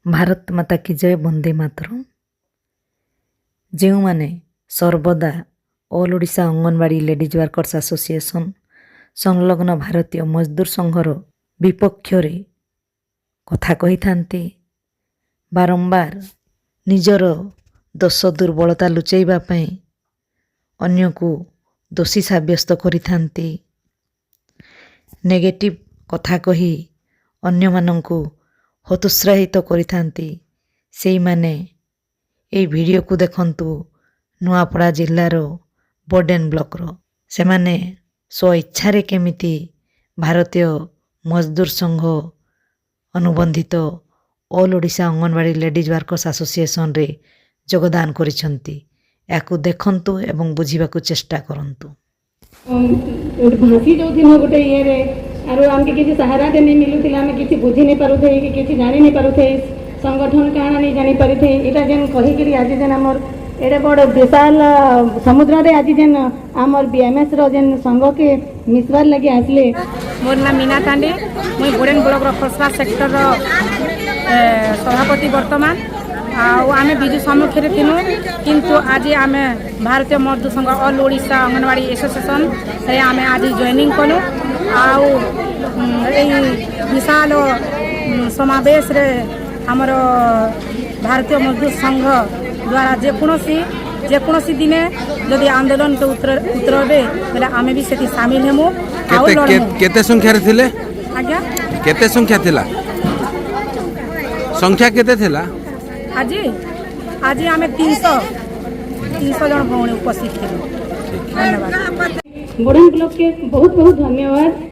भारत माता की जय वंदे मातरम। जो माने सर्वदा all Odisha anganwadi ladies workers association संलग्न भारतीय मजदूर संघर विपक्ष कथा कही थांती, बारंबार निजर दोष दुर्बलता लुचैबा पई अन्य को दोषी साब्यस्त करि थांती, नेगेटिव कथा कही अन्य मानंकु हतोत्साहित करि थांती। सेई माने ए वीडियो को देखंतु नुआपड़ा जिल्लार बर्डेन ब्लॉक रो से माने स्व इच्छा रे केमिति भारतीय मजदूर संघ अनुबंधित all Odisha anganwadi ladies workers association रे योगदान करिसंती। याकु देखंतु एवं बुझीबाकु चेष्टा करंतु। भाषी जो दिन गोटे ये रे आरो आमके किसी सहारा दे नहीं मिलुथिला, आमे किसी बुझी नहीं पारुथे कि किसी जानि नहीं पारुथे, संगठन काना नहीं जानि पारिथे। एटा जेन कहि कि आज जेन हमर एडे बड़ विशाल समुद्र रे आज जेन हमर बीएमएस रो जेन संघ के मिसवार लगे आसले। मोर नाम मीना तांडे, मुई बोरेन ब्लॉक रो खसरा सेक्टर रो सभापति वर्तमान। आमे बिजु सम्मुखें थिनु, किंतु आज आमे भारतीय मजदूर संघ ऑल ओडिशा अंगनवाड़ी एसोसिएशन से आमे आज जॉइनिंग कलु। आउ विशाल समावेश रे हमर भारतीय मजदूर संघ द्वारा जेकोसी दिने जदि आंदोलन के उतरबे बेले आमे भी सेठी शामिल हेमु। केते संख्या रे थिले? आज्ञा केते संख्या थिला? संख्या केते थिला? आज आमे 300 जन भौणी उपस्थित थे। धन्यवाद। बोर्डन ब्लॉक के बहुत बहुत धन्यवाद।